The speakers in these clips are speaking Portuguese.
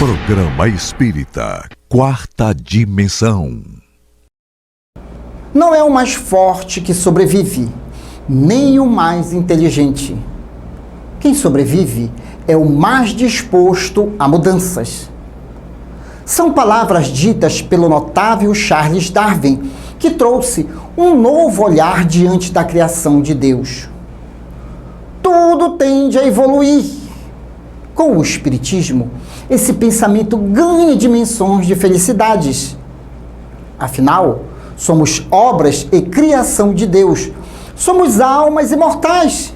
Programa Espírita Quarta Dimensão. Não é o mais forte que sobrevive, nem o mais inteligente. Quem sobrevive é o mais disposto a mudanças. São palavras ditas pelo notável Charles Darwin, que trouxe um novo olhar diante da criação de Deus. Tudo tende a evoluir. Com o Espiritismo, esse pensamento ganha dimensões de felicidades. Afinal, somos obras e criação de Deus. Somos almas imortais.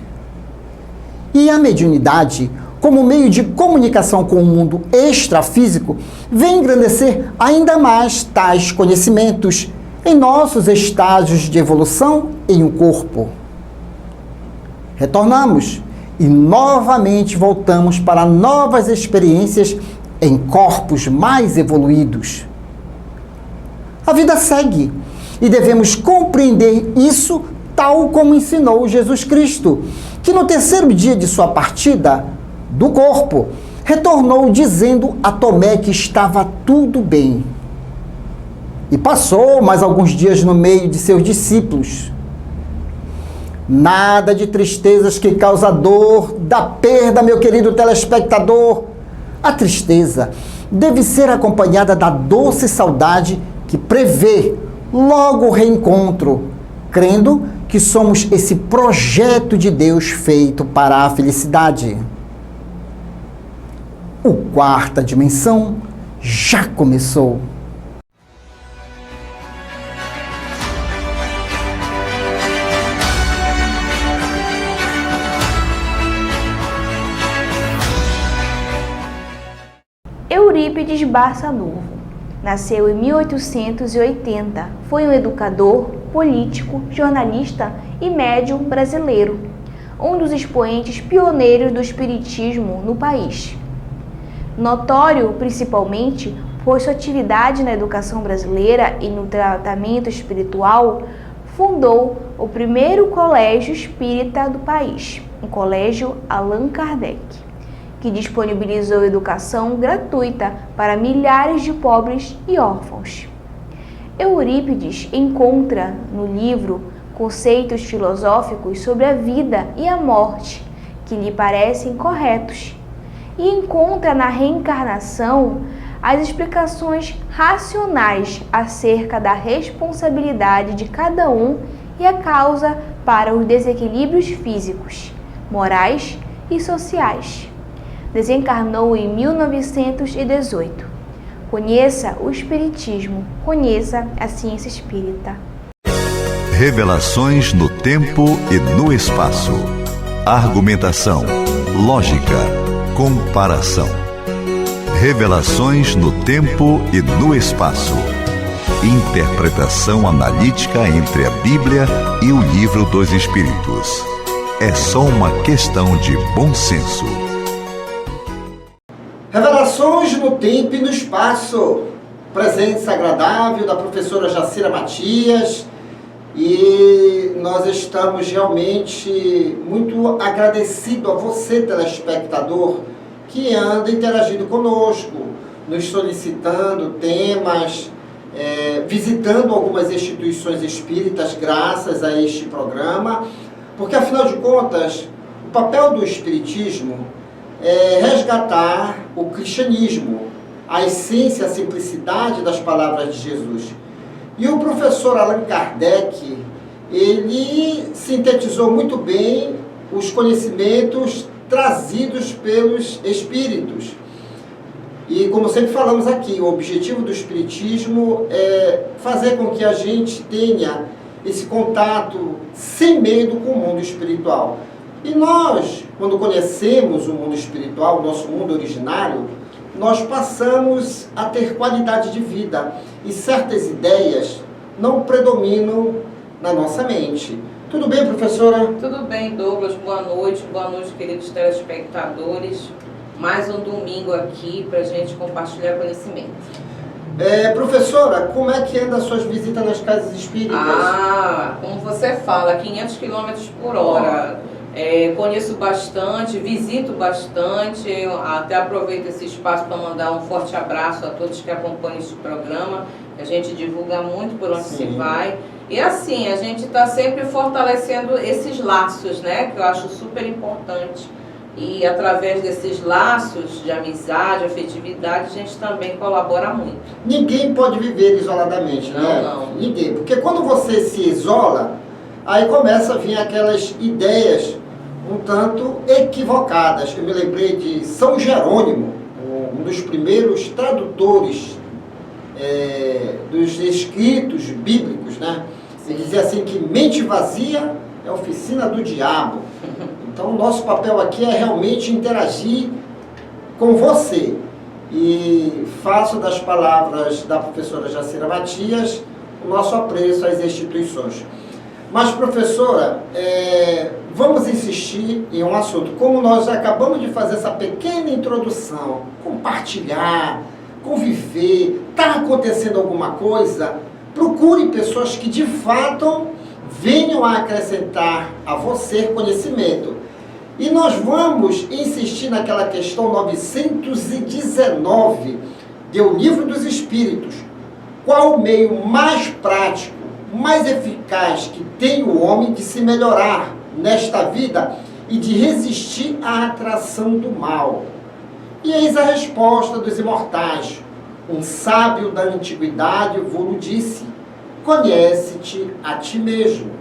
E a mediunidade, como meio de comunicação com o mundo extrafísico, vem engrandecer ainda mais tais conhecimentos em nossos estágios de evolução em um corpo. Retornamos e novamente voltamos para novas experiências em corpos mais evoluídos. A vida segue e devemos compreender isso tal como ensinou Jesus Cristo, que no terceiro dia de sua partida do corpo, retornou dizendo a Tomé que estava tudo bem. E passou mais alguns dias no meio de seus discípulos. Nada de tristezas que causa dor, da perda, meu querido telespectador. A tristeza deve ser acompanhada da doce saudade que prevê logo o reencontro, crendo que somos esse projeto de Deus feito para a felicidade. O Quarta Dimensão já começou. Eurípides Barçanufo nasceu em 1880. Foi um educador, político, jornalista e médium brasileiro, um dos expoentes pioneiros do espiritismo no país. Notório principalmente por sua atividade na educação brasileira e no tratamento espiritual, fundou o primeiro colégio espírita do país, o Colégio Allan Kardec, que disponibilizou educação gratuita para milhares de pobres e órfãos. Eurípides encontra no livro conceitos filosóficos sobre a vida e a morte que lhe parecem corretos e encontra na reencarnação as explicações racionais acerca da responsabilidade de cada um e a causa para os desequilíbrios físicos, morais e sociais. Desencarnou em 1918. Conheça o Espiritismo, conheça a ciência espírita. Revelações no tempo e no espaço. Argumentação, lógica, comparação. Revelações no tempo e no espaço. Interpretação analítica entre a Bíblia e o Livro dos Espíritos. É só uma questão de bom senso. Revelações no tempo e no espaço. Presença agradável da professora Jacira Matias. E nós estamos realmente muito agradecidos a você, telespectador, que anda interagindo conosco, nos solicitando temas, visitando algumas instituições espíritas graças a este programa, porque afinal de contas, o papel do Espiritismo é resgatar o cristianismo, a essência, a simplicidade das palavras de Jesus. E o professor Allan Kardec, ele sintetizou muito bem os conhecimentos trazidos pelos espíritos. E como sempre falamos aqui, o objetivo do Espiritismo é fazer com que a gente tenha esse contato sem medo com o mundo espiritual. E nós, quando conhecemos o mundo espiritual, o nosso mundo originário, nós passamos a ter qualidade de vida e certas ideias não predominam na nossa mente. Tudo bem, professora? Tudo bem, Douglas. Boa noite, queridos telespectadores. Mais um domingo aqui para a gente compartilhar conhecimento. Professora, como é que anda as suas visitas nas casas espíritas? Como você fala, 500 km por hora. Conheço bastante, visito bastante, eu até aproveito esse espaço para mandar um forte abraço a todos que acompanham este programa, que a gente divulga muito por onde se vai. E assim, a gente está sempre fortalecendo esses laços, né, que eu acho super importante. E através desses laços de amizade, afetividade, a gente também colabora muito. Ninguém pode viver isoladamente, né? Não. Ninguém. Porque quando você se isola, aí começa a vir aquelas ideias um tanto equivocadas. Eu me lembrei de São Jerônimo, um dos primeiros tradutores dos escritos bíblicos, né? Ele dizia assim que mente vazia é oficina do diabo. Então, o nosso papel aqui é realmente interagir com você. E faço das palavras da professora Jacira Matias o nosso apreço às instituições. Mas, professora, vamos insistir em um assunto. Como nós acabamos de fazer essa pequena introdução, compartilhar, conviver, está acontecendo alguma coisa, procure pessoas que de fato venham a acrescentar a você conhecimento. E nós vamos insistir naquela questão 919 do Livro dos Espíritos. Qual o meio mais prático, mais eficaz que tem o homem de se melhorar nesta vida e de resistir à atração do mal? E eis a resposta dos imortais. Um sábio da antiguidade vos disse: conhece-te a ti mesmo.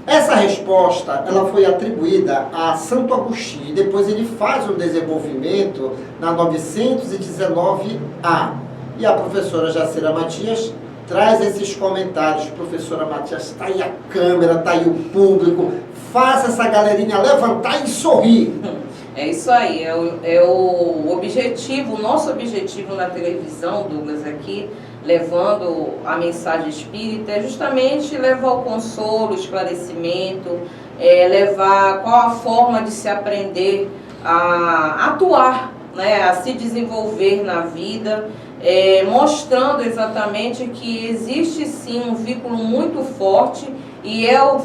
Essa resposta ela foi atribuída a Santo Agostinho, e depois ele faz um desenvolvimento na 919A. E a professora Jacira Matias traz esses comentários. Professora Matias, está aí a câmera, está aí o público, faça essa galerinha levantar e sorrir. É isso aí, é o objetivo, o nosso objetivo na televisão, Douglas, aqui, levando a mensagem espírita, é justamente levar o consolo, o esclarecimento, levar qual a forma de se aprender a atuar, né, a se desenvolver na vida, mostrando exatamente que existe sim um vínculo muito forte e é o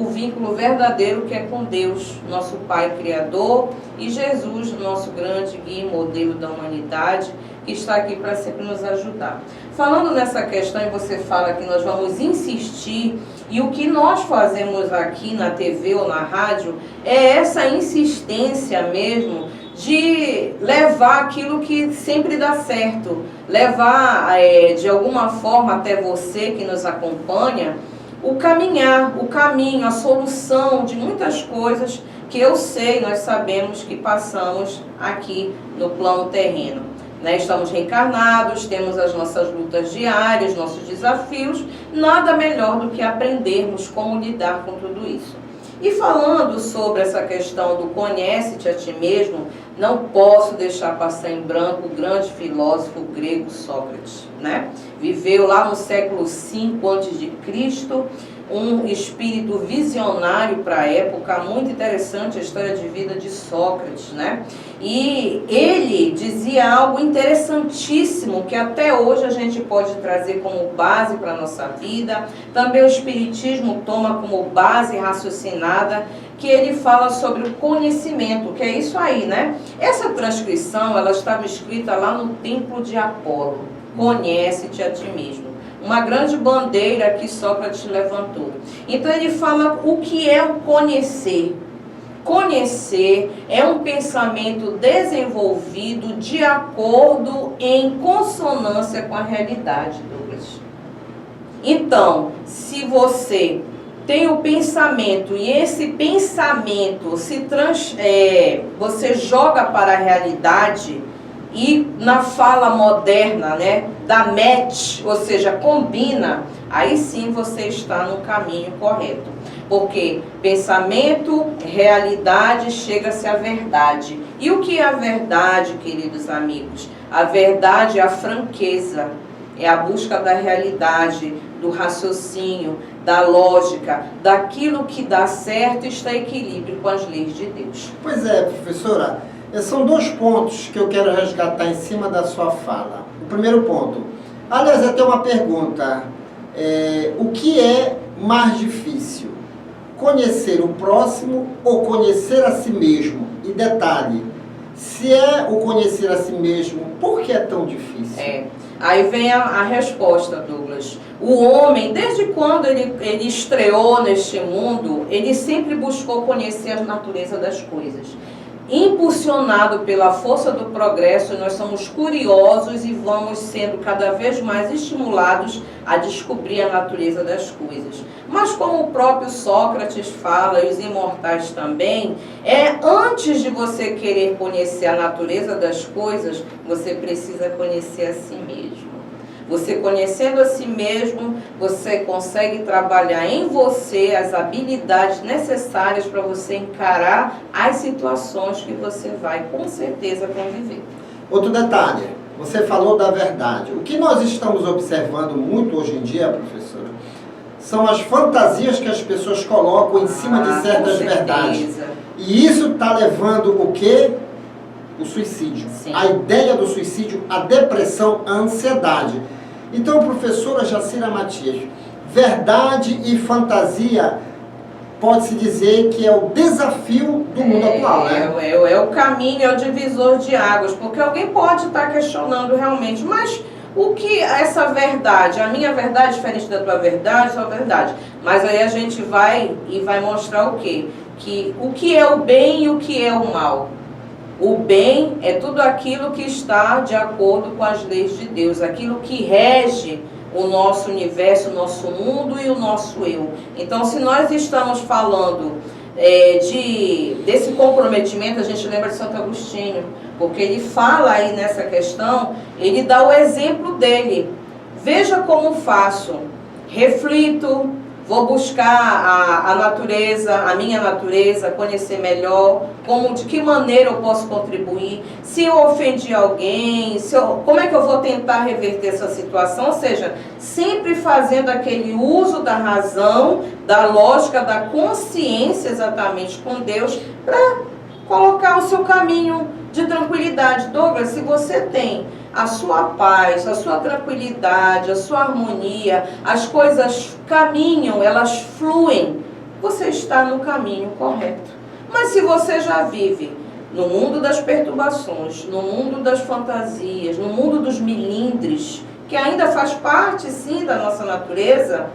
vínculo verdadeiro que é com Deus, nosso Pai Criador, e Jesus, nosso grande guia e modelo da humanidade, que está aqui para sempre nos ajudar. Falando nessa questão, e você fala que nós vamos insistir, e o que nós fazemos aqui na TV ou na rádio é essa insistência mesmo de levar aquilo que sempre dá certo, levar de alguma forma até você que nos acompanha, o caminhar, o caminho, a solução de muitas coisas que eu sei, nós sabemos que passamos aqui no plano terreno. Estamos reencarnados, temos as nossas lutas diárias, nossos desafios, nada melhor do que aprendermos como lidar com tudo isso. E falando sobre essa questão do conhece-te a ti mesmo, não posso deixar passar em branco o grande filósofo grego Sócrates, né? Viveu lá no século V a.C., um espírito visionário para a época, muito interessante a história de vida de Sócrates, né? E ele dizia algo interessantíssimo que até hoje a gente pode trazer como base para a nossa vida. Também o Espiritismo toma como base raciocinada, que ele fala sobre o conhecimento, que é isso aí, né? Essa transcrição, ela estava escrita lá no templo de Apolo, conhece-te a ti mesmo. Uma grande bandeira que Sócrates levantou. Então ele fala o que é o conhecer. Conhecer é um pensamento desenvolvido de acordo em consonância com a realidade, Douglas. Então, se você tem o pensamento e esse pensamento você joga para a realidade e na fala moderna, né, da match, ou seja, combina, aí sim você está no caminho correto. Porque pensamento, realidade, chega-se à verdade. E o que é a verdade, queridos amigos? A verdade é a franqueza, é a busca da realidade, do raciocínio, da lógica, daquilo que dá certo e está em equilíbrio com as leis de Deus. Pois é, professora, são dois pontos que eu quero resgatar em cima da sua fala. O primeiro ponto, aliás, até uma pergunta, o que é mais difícil? conhecer o próximo ou conhecer a si mesmo? E detalhe, se é o conhecer a si mesmo, por que é tão difícil? Aí vem a resposta, Douglas. O homem, desde quando ele estreou neste mundo, ele sempre buscou conhecer a natureza das coisas. Impulsionado pela força do progresso, nós somos curiosos e vamos sendo cada vez mais estimulados a descobrir a natureza das coisas. Mas como o próprio Sócrates fala, e os imortais também, antes de você querer conhecer a natureza das coisas, você precisa conhecer a si mesmo. Você conhecendo a si mesmo, você consegue trabalhar em você as habilidades necessárias para você encarar as situações que você vai com certeza conviver. Outro detalhe, você falou da verdade. O que nós estamos observando muito hoje em dia, professora, são as fantasias que as pessoas colocam em cima de certas verdades. E isso está levando o quê? O suicídio. Sim. A ideia do suicídio, a depressão, a ansiedade. Então, professora Jacira Matias, verdade e fantasia pode-se dizer que é o desafio do mundo atual, né? É o caminho, é o divisor de águas, porque alguém pode estar questionando realmente, mas o que essa verdade, a minha verdade diferente da tua verdade, sua verdade, mas aí a gente vai mostrar o quê? Que o que é o bem e o que é o mal. O bem é tudo aquilo que está de acordo com as leis de Deus, aquilo que rege o nosso universo, o nosso mundo e o nosso eu. Então, se nós estamos falando desse comprometimento, a gente lembra de Santo Agostinho, porque ele fala aí nessa questão, ele dá o exemplo dele. Veja como faço, reflito, vou buscar a natureza, a minha natureza, conhecer melhor, de que maneira eu posso contribuir, se eu ofendi alguém, como é que eu vou tentar reverter essa situação, ou seja, sempre fazendo aquele uso da razão, da lógica, da consciência exatamente com Deus, para colocar o seu caminho de tranquilidade. Douglas, se você tem a sua paz, a sua tranquilidade, a sua harmonia, as coisas caminham, elas fluem, você está no caminho correto. Mas se você já vive no mundo das perturbações, no mundo das fantasias, no mundo dos milindres, que ainda faz parte sim da nossa natureza,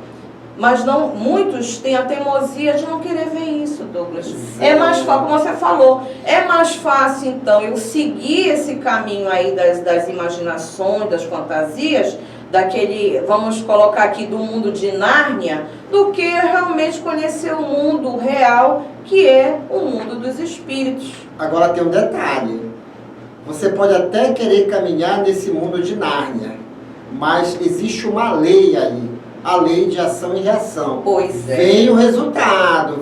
mas muitos têm a teimosia de não querer ver isso, Douglas. É mais fácil, como você falou, é mais fácil então eu seguir esse caminho aí das imaginações, das fantasias, vamos colocar aqui, do mundo de Nárnia, do que realmente conhecer o mundo real, que é o mundo dos espíritos. Agora tem um detalhe, você pode até querer caminhar nesse mundo de Nárnia, mas existe uma lei aí, a lei de ação e reação. Pois é. Vem o resultado.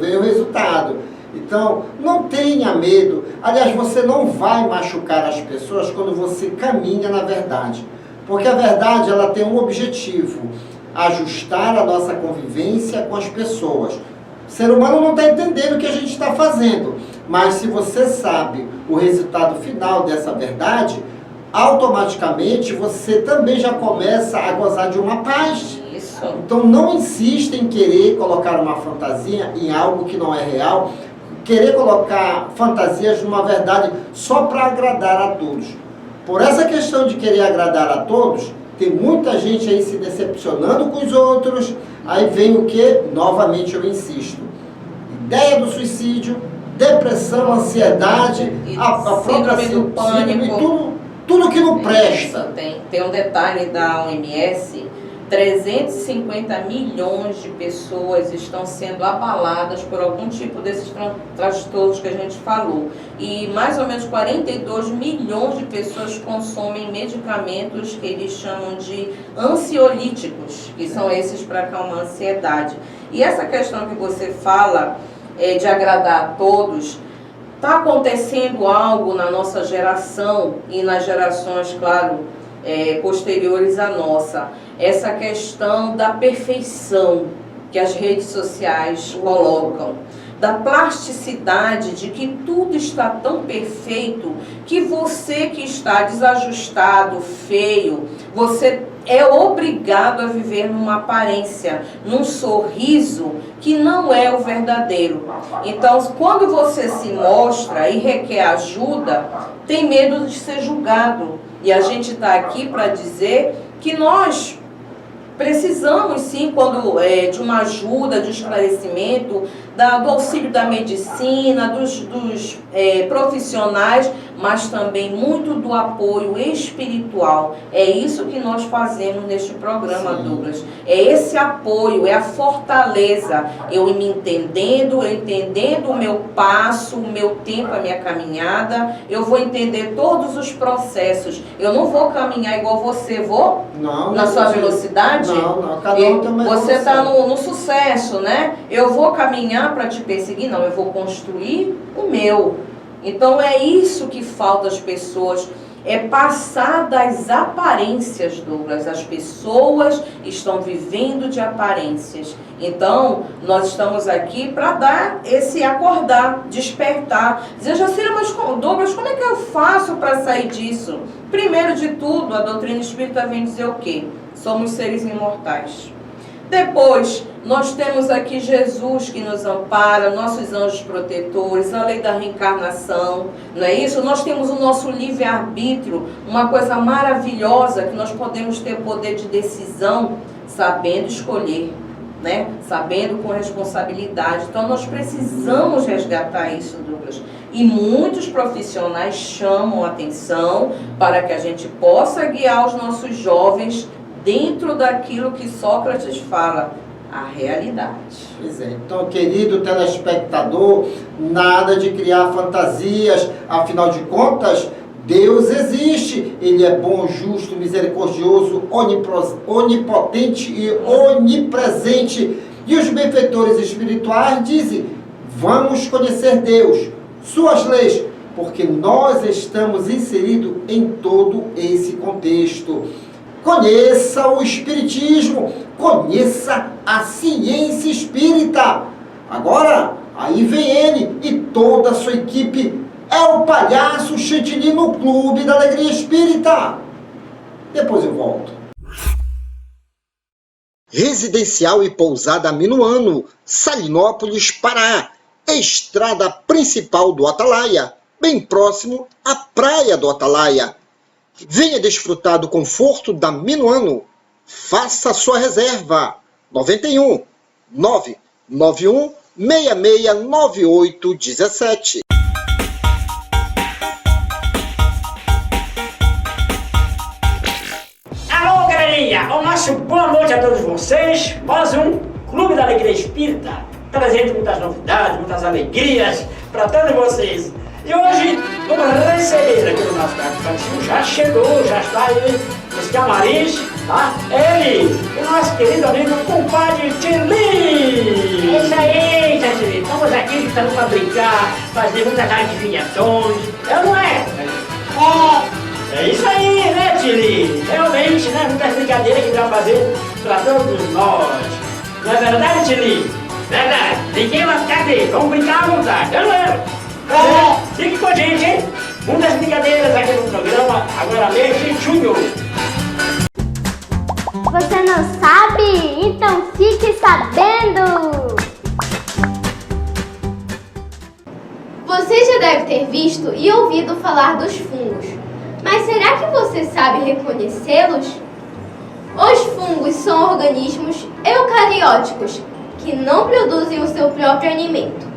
Então, não tenha medo. Aliás, você não vai machucar as pessoas quando você caminha na verdade. Porque a verdade, ela tem um objetivo: ajustar a nossa convivência com as pessoas. O ser humano não está entendendo o que a gente está fazendo. Mas se você sabe o resultado final dessa verdade, automaticamente você também já começa a gozar de uma paz. Então não insista em querer colocar uma fantasia em algo que não é real, querer colocar fantasias numa verdade só para agradar a todos. Por essa questão de querer agradar a todos, tem muita gente aí se decepcionando com os outros, aí vem o que? Novamente eu insisto, ideia do suicídio, depressão, ansiedade, a própria síndrome do pânico, e tudo que não presta. Tem um detalhe da OMS, 350 milhões de pessoas estão sendo abaladas por algum tipo desses transtornos que a gente falou. E mais ou menos 42 milhões de pessoas consomem medicamentos que eles chamam de ansiolíticos, que são esses para acalmar a ansiedade. E essa questão que você fala de agradar a todos, está acontecendo algo na nossa geração e nas gerações, claro, posteriores à nossa. Essa questão da perfeição que as redes sociais colocam, da plasticidade, de que tudo está tão perfeito que você que está desajustado, feio, você é obrigado a viver numa aparência, num sorriso que não é o verdadeiro. Então, quando você se mostra e requer ajuda, tem medo de ser julgado. E a gente está aqui para dizer que nós precisamos sim, de uma ajuda, de esclarecimento, do auxílio da medicina, dos profissionais, mas também muito do apoio espiritual. É isso que nós fazemos neste programa, sim, Douglas. É esse apoio, é a fortaleza. Eu me entendendo o meu passo, o meu tempo, a minha caminhada, eu vou entender todos os processos. Eu não vou caminhar igual você, vou? Não, na sua velocidade? Não, cada um também. Você está no sucesso, né? Eu vou caminhar para te perseguir? Não, eu vou construir o meu. Então é isso que falta às pessoas, é passar das aparências, Douglas. As pessoas estão vivendo de aparências. Então, nós estamos aqui para dar esse acordar, despertar. Dizer, Jacira, mas Douglas, como é que eu faço para sair disso? Primeiro de tudo, a doutrina espírita vem dizer o quê? Somos seres imortais. Depois, nós temos aqui Jesus que nos ampara, nossos anjos protetores, a lei da reencarnação, não é isso? Nós temos o nosso livre-arbítrio, uma coisa maravilhosa que nós podemos ter poder de decisão, sabendo escolher, né? Sabendo com responsabilidade. Então, nós precisamos resgatar isso, Douglas. E muitos profissionais chamam a atenção para que a gente possa guiar os nossos jovens dentro daquilo que Sócrates fala, a realidade. Pois é. Então, querido telespectador, nada de criar fantasias, afinal de contas, Deus existe. Ele é bom, justo, misericordioso, onipotente e onipresente. E os benfeitores espirituais dizem, vamos conhecer Deus, suas leis, porque nós estamos inseridos em todo esse contexto. Conheça o Espiritismo, conheça a ciência espírita. Agora, aí vem ele e toda a sua equipe. É o Palhaço Chantilly no Clube da Alegria Espírita. Depois eu volto. Residencial e pousada Minuano, Salinópolis, Pará. Estrada principal do Atalaia, bem próximo à praia do Atalaia. Venha desfrutar do conforto da Minuano. Faça sua reserva. 91 991 669817. Alô, galerinha! O nosso boa noite a todos vocês. Mais um Clube da Alegria Espírita, trazendo muitas novidades, muitas alegrias para todos vocês. E hoje vamos receber aqui no nosso cantinho, já chegou, já está aí nos camarins, tá? Ele, o nosso querido amigo compadre Tili. É isso aí, Tili. Estamos aqui justamente para brincar, fazer muitas adivinhações. É ou não é? É isso aí, né, Tili? Realmente, né? Muitas brincadeiras que vamos fazer para todos nós. Não é verdade, Tili? Verdade. Ninguém vai ficar aqui. Vamos brincar à vontade. É ou não é? Fique com a gente, hein? Muitas brincadeiras aqui no programa, agora mês de junho. Você não sabe? Então fique sabendo! Você já deve ter visto e ouvido falar dos fungos. Mas será que você sabe reconhecê-los? Os fungos são organismos eucarióticos que não produzem o seu próprio alimento.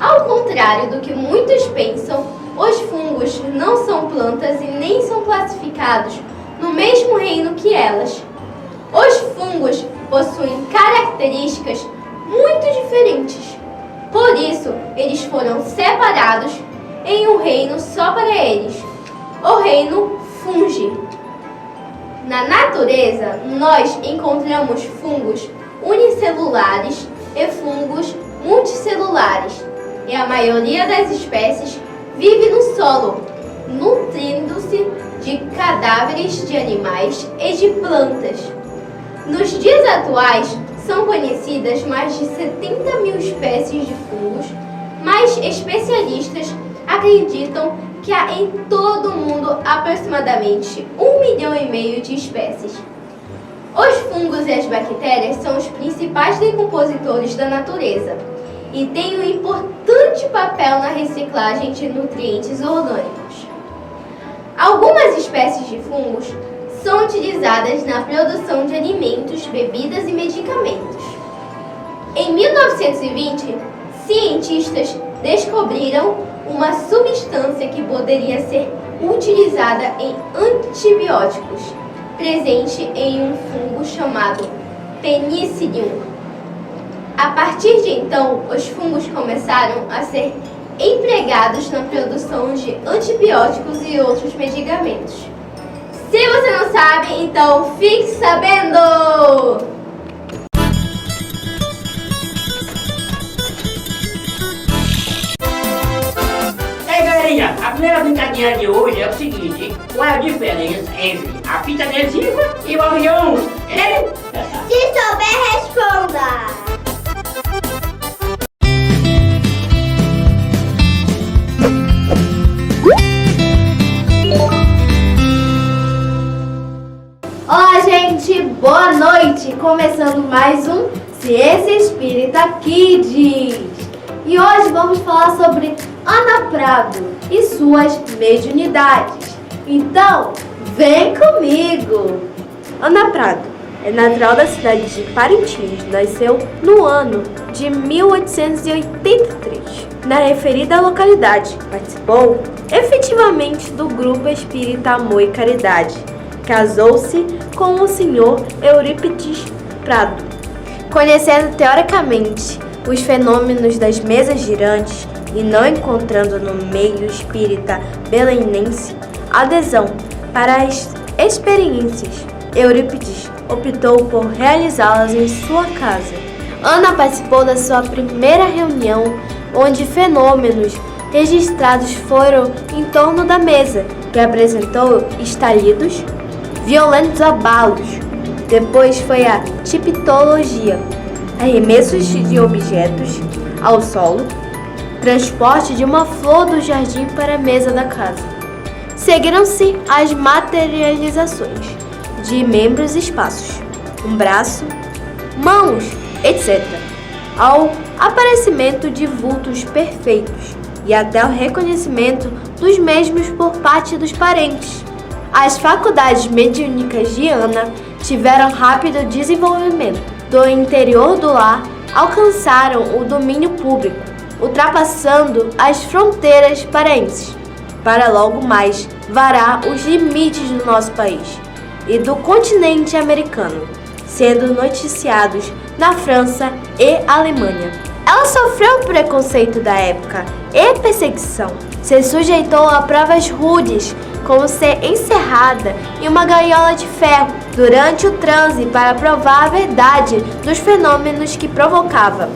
Ao contrário do que muitos pensam, os fungos não são plantas e nem são classificados no mesmo reino que elas. Os fungos possuem características muito diferentes. Por isso, eles foram separados em um reino só para eles, o reino Fungi. Na natureza, nós encontramos fungos unicelulares e fungos multicelulares. E a maioria das espécies vive no solo, nutrindo-se de cadáveres de animais e de plantas. Nos dias atuais, são conhecidas mais de 70 mil espécies de fungos, mas especialistas acreditam que há em todo o mundo aproximadamente 1,5 milhão de espécies. Os fungos e as bactérias são os principais decompositores da natureza e têm um importante papel na reciclagem de nutrientes orgânicos. Algumas espécies de fungos são utilizadas na produção de alimentos, bebidas e medicamentos. Em 1920, cientistas descobriram uma substância que poderia ser utilizada em antibióticos, presente em um fungo chamado Penicillium. A partir de então, os fungos começaram a ser empregados na produção de antibióticos e outros medicamentos. Se você não sabe, então fique sabendo! Ei, galerinha, a primeira brincadeira de hoje é o seguinte: qual é a diferença entre a fita adesiva e o avião? Hein? Se souber, responda! Olá, gente! Boa noite! Começando mais um Ciência Espírita Kids! E hoje vamos falar sobre Ana Prado e suas mediunidades. Então, vem comigo! Ana Prado é natural da cidade de Parintins. Nasceu no ano de 1883, na referida localidade. Participou efetivamente do grupo espírita Amor e Caridade. Casou-se com o senhor Eurípides Prado. Conhecendo teoricamente os fenômenos das mesas girantes e não encontrando no meio espírita belenense adesão para as experiências, Eurípides optou por realizá-las em sua casa. Ana participou da sua primeira reunião, onde fenômenos registrados foram em torno da mesa, que apresentou estalidos, violentos abalos. Depois foi a tipologia, arremessos de objetos ao solo, transporte de uma flor do jardim para a mesa da casa. Seguiram-se as materializações de membros e espaços, um braço, mãos, etc., ao aparecimento de vultos perfeitos e até o reconhecimento dos mesmos por parte dos parentes. As faculdades mediúnicas de Ana tiveram rápido desenvolvimento. Do interior do lar, alcançaram o domínio público, ultrapassando as fronteiras paraenses, para logo mais varar os limites do nosso país e do continente americano, sendo noticiados na França e Alemanha. Ela sofreu o preconceito da época e perseguição. Se sujeitou a provas rudes, como ser encerrada em uma gaiola de ferro durante o transe para provar a verdade dos fenômenos que provocava.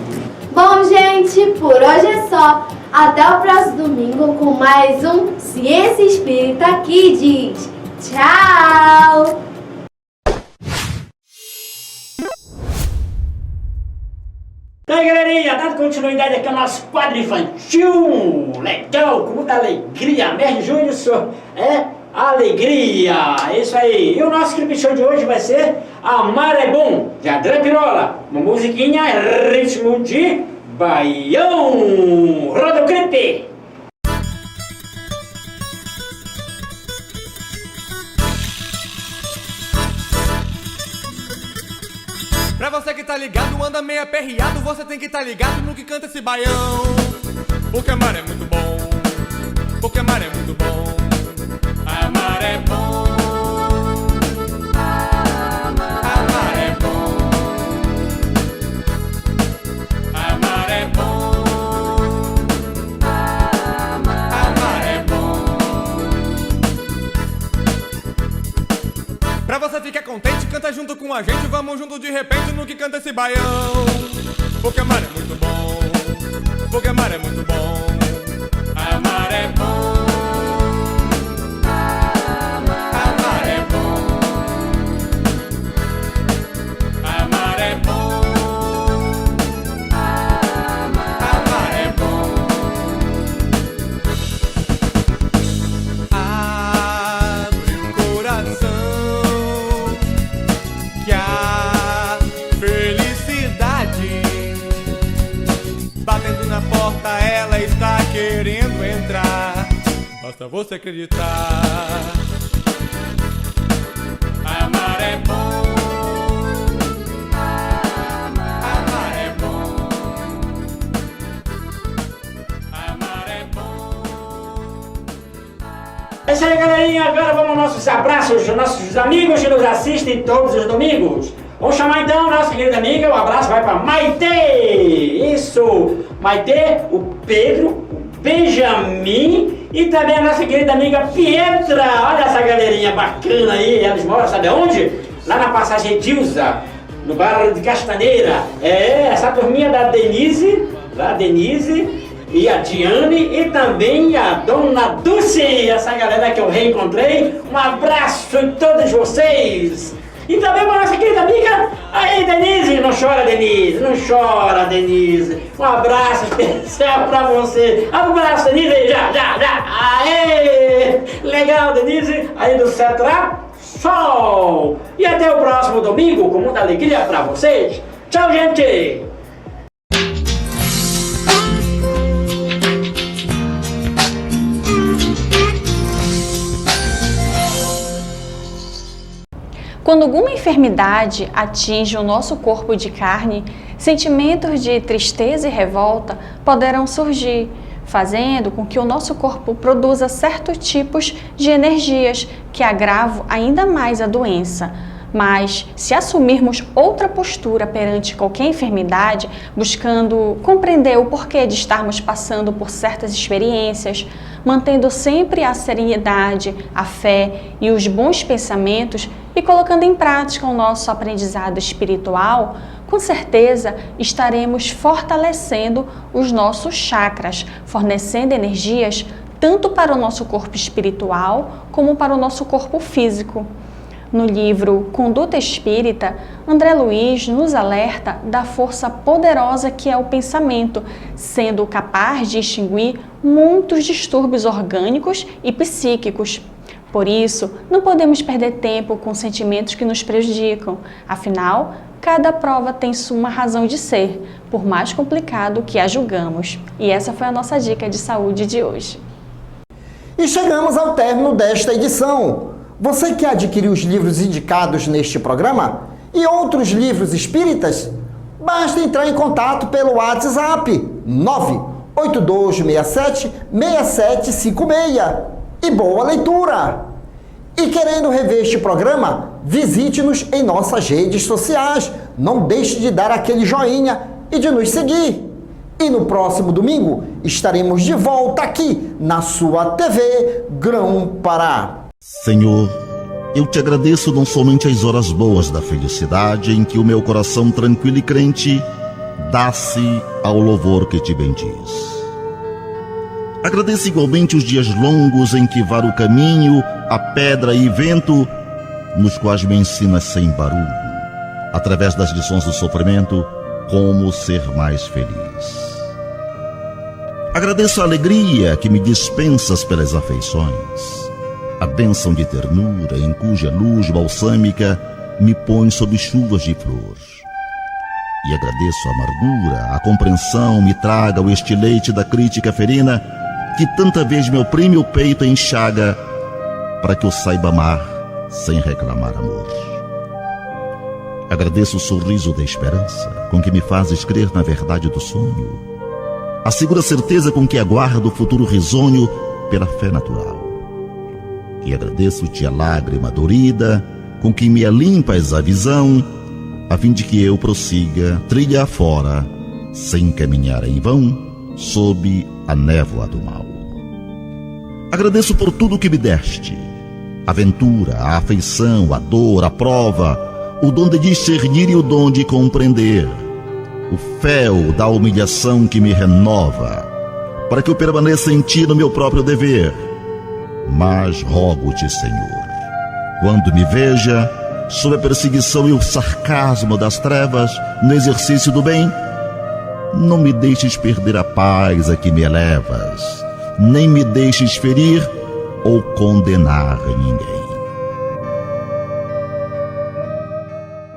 Bom, gente, por hoje é só. Até o próximo domingo com mais um Ciência Espírita Kids. Tchau! Então, galerinha, dando continuidade aqui ao nosso quadro infantil. Legal, com muita alegria. Mestre Júnior, senhor, alegria. É isso aí. E o nosso clipe show de hoje vai ser Amar é Bom, de André Pirola. Uma musiquinha ritmo de baião. Roda o clipe. Pra você que tá ligado, anda meio aperreado, você tem que tá ligado no que canta esse baião. Porque amar é muito bom, porque amar é muito bom. Amar é bom, amar é bom, amar é bom, amar é bom. Pra você ficar contente, canta junto com a gente, vamos junto de repente no que canta esse baião. Porque amar é muito bom, porque amar é muito bom. Amar é bom, amar é bom, amar é bom, amar é bom. Abre o coração que a está querendo entrar. Basta você acreditar. Amar é bom. Amar é bom. Amar é bom. É isso aí, galerinha. Agora vamos aos nossos abraços, nossos amigos que nos assistem todos os domingos. Vamos chamar então a nossa querida amiga. O abraço vai para Maitê. Isso, Maitê, o Pedro, o Benjamin e também a nossa querida amiga Pietra. Olha essa galerinha bacana aí. Eles moram, sabe onde? Lá na Passagem Dilsa, no bairro de Castaneira. É, essa turminha da Denise, e a Diane e também a Dona Dulce, essa galera que eu reencontrei. Um abraço a todos vocês. E também para nossa querida amiga, aí Denise, não chora Denise, não chora Denise. Um abraço especial para você. Um abraço Denise, já. Aê! Legal Denise, aí do Cetra Sol. E até o próximo domingo com muita alegria para vocês. Tchau, gente! Quando alguma enfermidade atinge o nosso corpo de carne, sentimentos de tristeza e revolta poderão surgir, fazendo com que o nosso corpo produza certos tipos de energias que agravam ainda mais a doença. Mas, se assumirmos outra postura perante qualquer enfermidade, buscando compreender o porquê de estarmos passando por certas experiências, mantendo sempre a serenidade, a fé e os bons pensamentos e colocando em prática o nosso aprendizado espiritual, com certeza estaremos fortalecendo os nossos chakras, fornecendo energias tanto para o nosso corpo espiritual como para o nosso corpo físico. No livro Conduta Espírita, André Luiz nos alerta da força poderosa que é o pensamento, sendo capaz de extinguir muitos distúrbios orgânicos e psíquicos. Por isso, não podemos perder tempo com sentimentos que nos prejudicam. Afinal, cada prova tem sua razão de ser, por mais complicado que a julgamos. E essa foi a nossa dica de saúde de hoje. E chegamos ao término desta edição. Você quer adquirir os livros indicados neste programa e outros livros espíritas? Basta entrar em contato pelo WhatsApp 98267-6756. E boa leitura! E querendo rever este programa, visite-nos em nossas redes sociais. Não deixe de dar aquele joinha e de nos seguir. E no próximo domingo estaremos de volta aqui na sua TV Grão-Pará. Senhor, eu te agradeço não somente as horas boas da felicidade em que o meu coração tranquilo e crente dá-se ao louvor que te bendiz. Agradeço igualmente os dias longos em que varo o caminho, a pedra e vento, nos quais me ensinas sem barulho, através das lições do sofrimento, como ser mais feliz. Agradeço a alegria que me dispensas pelas afeições, a bênção de ternura em cuja luz balsâmica me põe sob chuvas de flor. E agradeço a amargura, a compreensão me traga o estileite da crítica ferina que tanta vez me oprime o peito e enxaga para que eu saiba amar sem reclamar amor. Agradeço o sorriso da esperança com que me fazes crer na verdade do sonho, a segura certeza com que aguardo o futuro risonho pela fé natural. E agradeço-te a lágrima dorida com que me alimpas a visão, a fim de que eu prossiga trilha afora, sem caminhar em vão, sob a névoa do mal. Agradeço por tudo que me deste, a ventura, a afeição, a dor, a prova, o dom de discernir e o dom de compreender, o fel da humilhação que me renova, para que eu permaneça em ti no meu próprio dever. Mas rogo-te, Senhor, quando me veja sob a perseguição e o sarcasmo das trevas no exercício do bem, não me deixes perder a paz a que me elevas, nem me deixes ferir ou condenar ninguém.